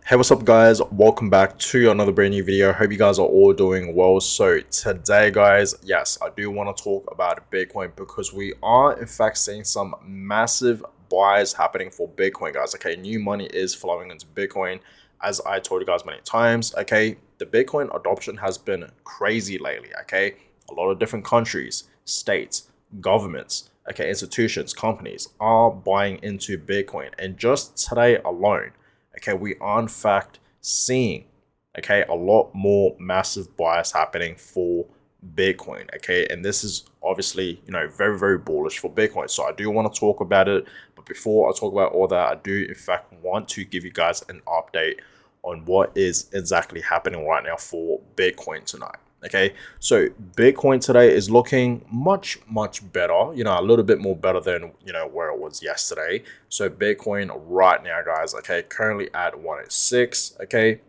Hey, what's up guys? Welcome back to another brand new video. Hope you guys are all doing well. So today guys, yes, I do want to talk about Bitcoin because we are in fact seeing some massive buys happening for Bitcoin, guys. Okay, new money is flowing into Bitcoin. As I told you guys many times, okay, the Bitcoin adoption has been crazy lately. Okay, a lot of different countries, states, governments, okay, institutions, companies are buying into Bitcoin. And just today alone, okay, we are in fact seeing, okay, a lot more massive bias happening for Bitcoin, okay, and this is obviously, very, very bullish for Bitcoin. So I do want to talk about it, but before I talk about all that, I do in fact want to give you guys an update on what is exactly happening right now for Bitcoin tonight. Okay, so Bitcoin today is looking much better, a little bit more better than where it was yesterday. So Bitcoin right now, guys, okay, currently at 106. Okay, a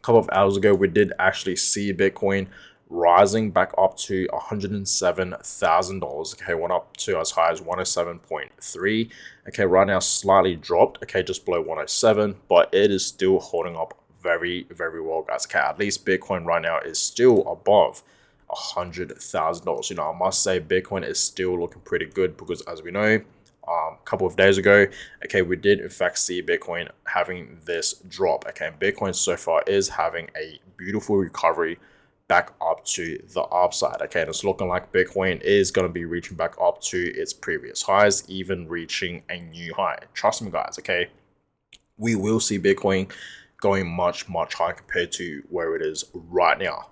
couple of hours ago we did actually see Bitcoin rising back up to $107,000. Okay, went up to as high as 107.3. Okay, right now slightly dropped, okay, just below 107, but it is still holding up very, very well, guys. Okay, at least Bitcoin right now is still above $100,000. I must say Bitcoin is still looking pretty good because, as we know, a couple of days ago, okay, we did in fact see Bitcoin having this drop. Okay, and Bitcoin so far is having a beautiful recovery back up to the upside. Okay, and it's looking like Bitcoin is going to be reaching back up to its previous highs, even reaching a new high. Trust me, guys. Okay, we will see Bitcoin going much higher compared to where it is right now.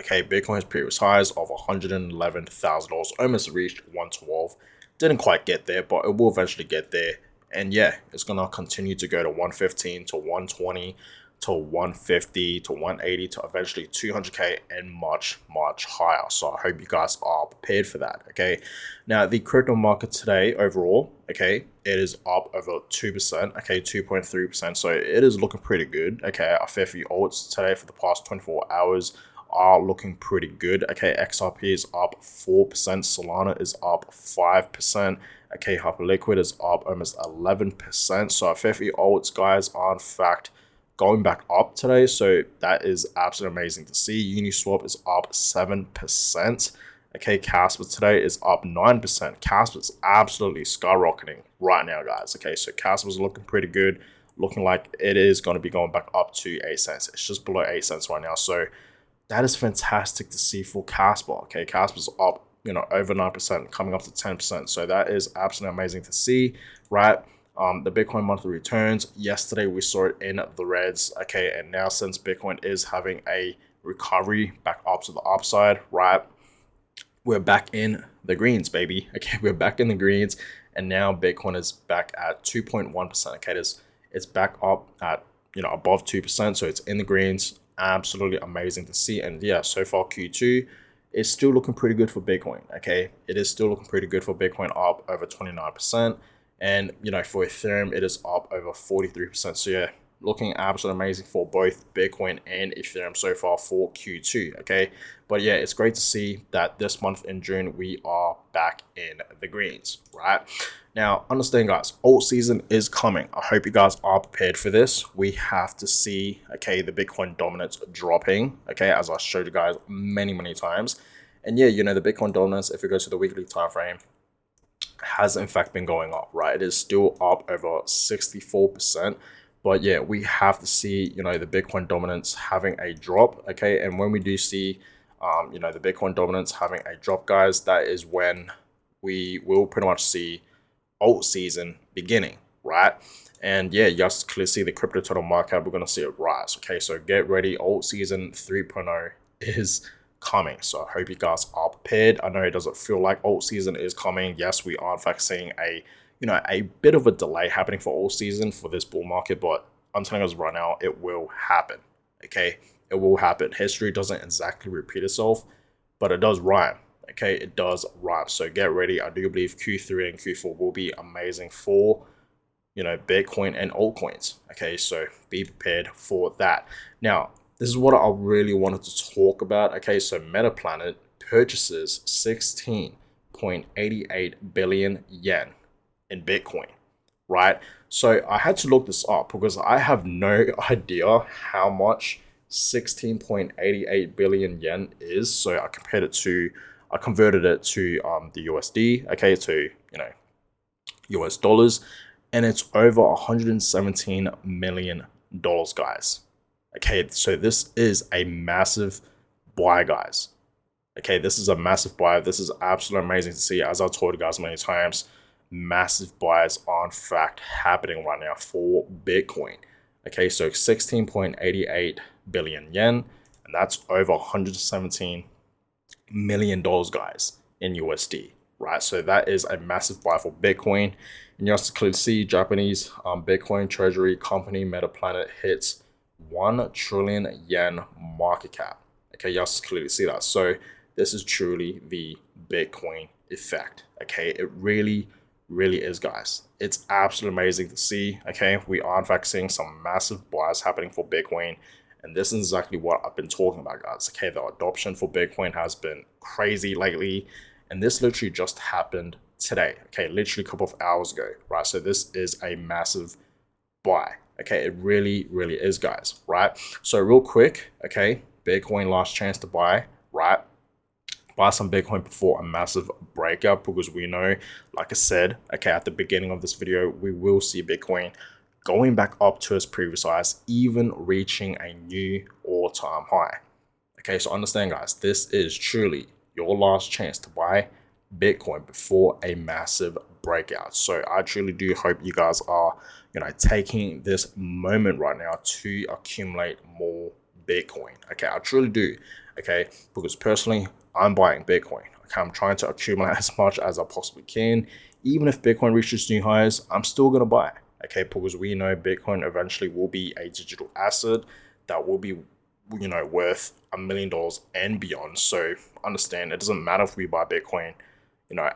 Okay, Bitcoin's previous highs of $111,000 almost reached 112. Didn't quite get there, but it will eventually get there. And yeah, it's gonna continue to go to 115 to 120 to 150 to 180 to eventually 200k and much higher. So I hope you guys are prepared for that. Okay, now the crypto market today overall, okay, it is up over 2%, okay, 2.3%. So it is looking pretty good. Okay, a fair few alts today for the past 24 hours are looking pretty good. Okay, XRP is up 4%, Solana is up 5%. Okay, Hyperliquid is up almost 11%. So a fair few alts, guys, are in fact going back up today. So that is absolutely amazing to see. Uniswap is up 7%. Okay, Casper today is up 9%. Casper is absolutely skyrocketing right now, guys. Okay, so Casper is looking pretty good, looking like it is going to be going back up to 8 cents. It's just below 8 cents right now. So that is fantastic to see for Casper. Okay, Casper's up, over 9%, coming up to 10%. So that is absolutely amazing to see, right? The Bitcoin monthly returns, yesterday we saw it in the reds. Okay, and now since Bitcoin is having a recovery back up to the upside, right? We're back in the greens, baby. Okay, we're back in the greens, and now Bitcoin is back at 2.1%. Okay, it's back up at above 2%, so it's in the greens. Absolutely amazing to see. And yeah, so far Q2 is still looking pretty good for Bitcoin. Okay, it is still looking pretty good for Bitcoin, up over 29%, and for Ethereum it is up over 43%. So yeah, looking absolutely amazing for both Bitcoin and Ethereum so far for Q2. Okay, but yeah, it's great to see that this month in June we are back in the greens, right? Now, understand, guys, alt season is coming. I hope you guys are prepared for this. We have to see, okay, the Bitcoin dominance dropping, okay, as I showed you guys many times. And yeah, the Bitcoin dominance, if it goes to the weekly time frame, has in fact been going up, right? It is still up over 64%. But yeah, we have to see, the Bitcoin dominance having a drop, okay? And when we do see, the Bitcoin dominance having a drop, guys, that is when we will pretty much see alt season beginning, right? And yeah, you guys clearly see the crypto total market. We're going to see it rise. Okay, so get ready. Alt season 3.0 is coming. So I hope you guys are prepared. I know it doesn't feel like alt season is coming. Yes, we are in fact seeing a bit of a delay happening for alt season for this bull market, but I'm telling us right now, it will happen. Okay, it will happen. History doesn't exactly repeat itself, but it does rhyme. Okay, it does rhyme. So get ready. I do believe Q3 and Q4 will be amazing for Bitcoin and altcoins. Okay, so be prepared for that. Now, this is what I really wanted to talk about. Okay, so Metaplanet purchases 16.88 billion yen in Bitcoin. right? So I had to look this up because I have no idea how much 16.88 billion yen is. So I converted it to the USD, okay, to, US dollars, and it's over $117 million, guys. Okay, so this is a massive buy, guys. Okay, this is a massive buy. This is absolutely amazing to see. As I've told you guys many times, massive buys are in fact happening right now for Bitcoin. Okay, so 16.88 billion yen, and that's over $117 million, guys, in USD, right? So that is a massive buy for Bitcoin. And you also clearly see Japanese Bitcoin treasury company Metaplanet hits 1 trillion yen market cap. Okay, you also clearly see that. So this is truly the Bitcoin effect. Okay, it really is, guys. It's absolutely amazing to see. Okay, we are in fact seeing some massive buys happening for Bitcoin, and this is exactly what I've been talking about, guys. Okay, the adoption for Bitcoin has been crazy lately, and this literally just happened today. Okay, literally a couple of hours ago, right? So this is a massive buy. Okay, it really is, guys, right? So real quick, okay, Bitcoin last chance to buy, right? Buy some Bitcoin before a massive breakout, because we know, like I said, okay, at the beginning of this video, we will see Bitcoin going back up to its previous highs, even reaching a new all-time high. Okay, so understand, guys, this is truly your last chance to buy Bitcoin before a massive breakout. So I truly do hope you guys are, taking this moment right now to accumulate more Bitcoin. Okay, I truly do. Okay, because personally, I'm buying Bitcoin. Okay, I'm trying to accumulate as much as I possibly can. Even if Bitcoin reaches new highs, I'm still gonna buy. Okay, because we know Bitcoin eventually will be a digital asset that will be, worth $1 million and beyond. So understand, it doesn't matter if we buy Bitcoin,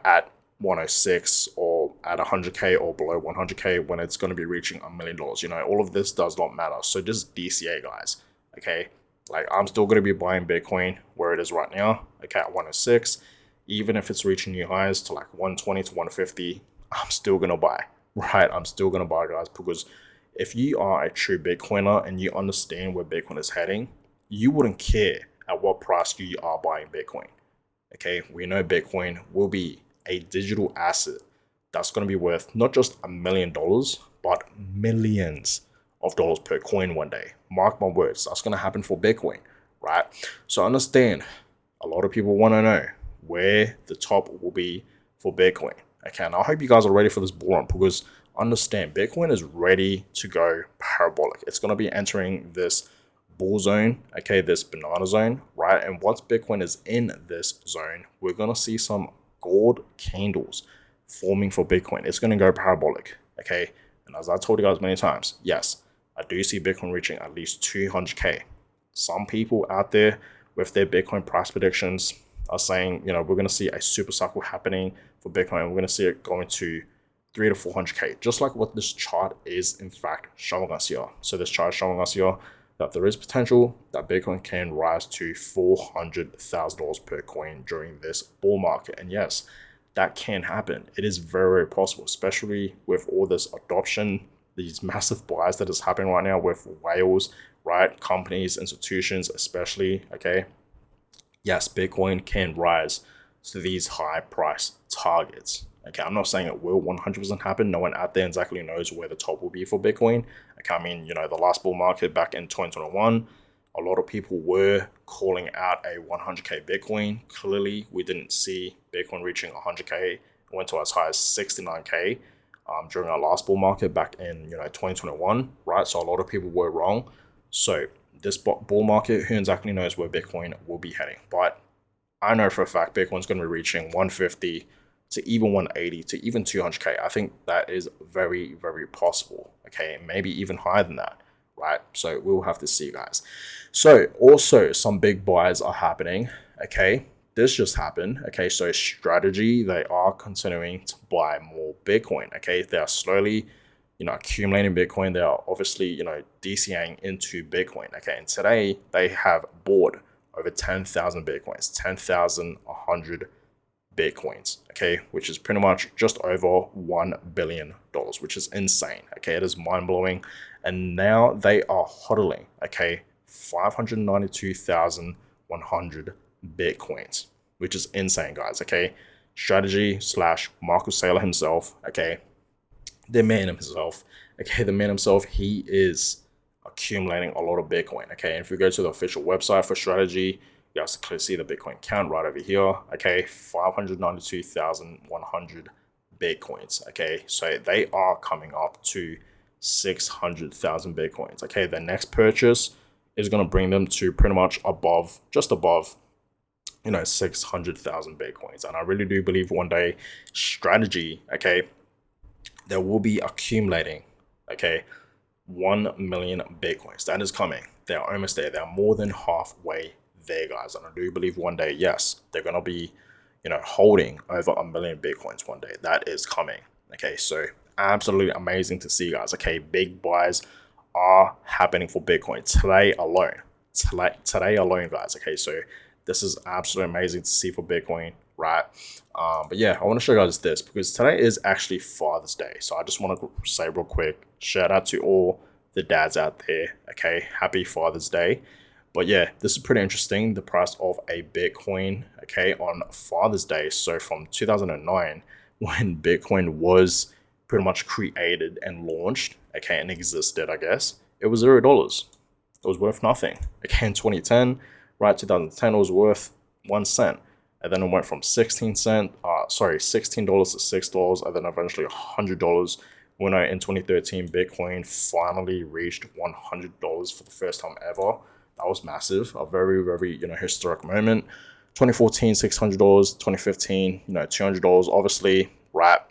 at 106 or at 100k or below 100k when it's going to be reaching $1 million. All of this does not matter. So just DCA, guys. Okay, like I'm still going to be buying Bitcoin where it is right now. Okay, at 106, even if it's reaching new highs to like 120 to 150, I'm still going to buy. Right, I'm still going to buy, guys, because if you are a true Bitcoiner and you understand where Bitcoin is heading, you wouldn't care at what price you are buying Bitcoin. Okay, we know Bitcoin will be a digital asset that's going to be worth not just $1 million, but millions of dollars per coin one day. Mark my words, that's going to happen for Bitcoin, right? So understand, a lot of people want to know where the top will be for Bitcoin. Okay, and I hope you guys are ready for this bull run, because understand, Bitcoin is ready to go parabolic. It's going to be entering this bull zone, okay, this banana zone, right? And once Bitcoin is in this zone, we're going to see some gold candles forming for Bitcoin. It's going to go parabolic, okay? And as I told you guys many times, yes, I do see Bitcoin reaching at least 200k. Some people out there with their Bitcoin price predictions are saying, we're going to see a super cycle happening for Bitcoin. We're going to see it going to 3 to 400k, just like what this chart is in fact showing us here. So this chart is showing us here that there is potential that Bitcoin can rise to $400,000 per coin during this bull market. And yes, that can happen. It is very possible, especially with all this adoption, these massive buys that is happening right now with whales, right? Companies, institutions, especially, okay? Yes, Bitcoin can rise to these high price targets. Okay, I'm not saying it will 100% happen. No one out there exactly knows where the top will be for Bitcoin. Okay, I mean, the last bull market back in 2021, a lot of people were calling out a 100k Bitcoin. Clearly, we didn't see Bitcoin reaching 100k. It went to as high as 69k during our last bull market back in 2021, right? So a lot of people were wrong. So this bull market, who exactly knows where Bitcoin will be heading? But I know for a fact Bitcoin's going to be reaching 150 to even 180 to even 200k. I think that is very, very possible. Okay, maybe even higher than that, right? So we'll have to see, guys. So also some big buys are happening. Okay, this just happened. Okay, so Strategy, they are continuing to buy more Bitcoin. Okay, they are slowly accumulating Bitcoin. They are obviously DCAing into Bitcoin. Okay, and today they have bought over 10,000 Bitcoins, 10,100 Bitcoins, okay, which is pretty much just over $1 billion, which is insane, okay, it is mind-blowing. And now they are hodling, okay, 592,100 Bitcoins, which is insane, guys, okay. Strategy slash Marcus Saylor himself, okay, the man himself, okay, the man himself, he is accumulating a lot of Bitcoin, okay. And if we go to the official website for Strategy, you guys can see the Bitcoin count right over here, okay, 592,100 Bitcoins, okay. So they are coming up to 600,000 Bitcoins, okay. The next purchase is going to bring them to pretty much above, just above, 600,000 Bitcoins. And I really do believe one day Strategy, okay, they will be accumulating, okay, 1 million Bitcoins. That is coming. They are almost there. They are more than halfway there, guys. And I do believe one day, yes, they're going to be, holding over 1 million Bitcoins one day. That is coming. Okay, so absolutely amazing to see, guys. Okay, big buys are happening for Bitcoin today alone. Today alone, guys. Okay, so this is absolutely amazing to see for Bitcoin, right? But yeah, I want to show you guys this because today is actually Father's Day. So I just want to say real quick, shout out to all the dads out there. Okay, happy Father's Day. But yeah, this is pretty interesting. The price of a Bitcoin, okay, on Father's Day. So from 2009, when Bitcoin was pretty much created and launched, okay, and existed, I guess, it was $0. It was worth nothing. Okay, in 2010, right, 2010, it was worth 1 cent. And then it went from $16 to $6, and then eventually $100. When in 2013, Bitcoin finally reached $100 for the first time ever. That was massive, a very, very, historic moment. 2014, $600, 2015, $200, obviously, right?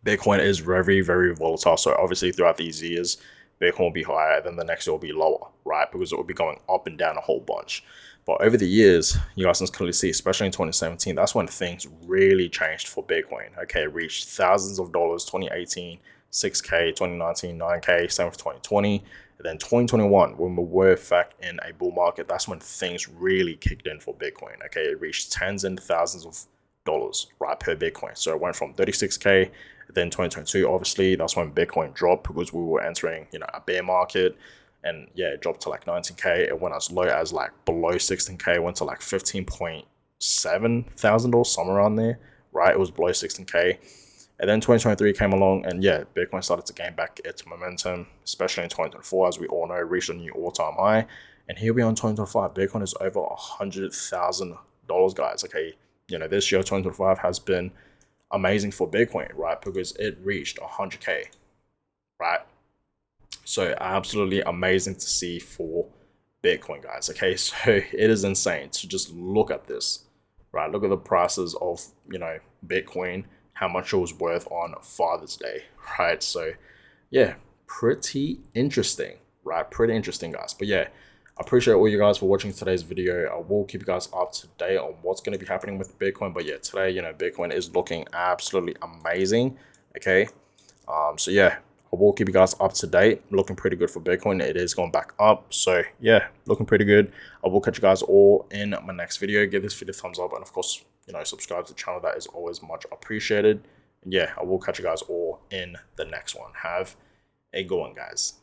Bitcoin is very, very volatile. So obviously throughout these years, Bitcoin will be higher, then the next year will be lower, right? Because it will be going up and down a whole bunch. But over the years, you guys can clearly see, especially in 2017, that's when things really changed for Bitcoin. Okay, it reached thousands of dollars, 2018, 6K, 2019, 9K, same for 2020. And then 2021, when we were in fact in a bull market, that's when things really kicked in for Bitcoin. Okay, it reached tens and thousands of dollars, right, per Bitcoin. So it went from 36K. Then 2022, obviously, that's when Bitcoin dropped because we were entering, a bear market. And yeah, it dropped to like 19K. It went as low as like below 16K. It went to like 15.7 thousand dollars, somewhere around there, right? It was below 16K. And then 2023 came along, and yeah, Bitcoin started to gain back its momentum, especially in 2024, as we all know, reached a new all-time high. And here we are in 2025. Bitcoin is over $100,000, guys. Okay, this year 2025 has been amazing for Bitcoin, right? Because it reached 100K, right? So absolutely amazing to see for Bitcoin, guys. Okay, so it is insane to just look at this, right? Look at the prices of, Bitcoin, how much it was worth on Father's Day, right? So yeah, pretty interesting, right? Pretty interesting, guys. But yeah, I appreciate all you guys for watching today's video. I will keep you guys up to date on what's going to be happening with Bitcoin. But yeah, today, Bitcoin is looking absolutely amazing. Okay. So yeah, I will keep you guys up to date. Looking pretty good for Bitcoin. It is going back up. So yeah, looking pretty good. I will catch you guys all in my next video. Give this video a thumbs up. And of course, subscribe to the channel. That is always much appreciated. And yeah, I will catch you guys all in the next one. Have a good one, guys.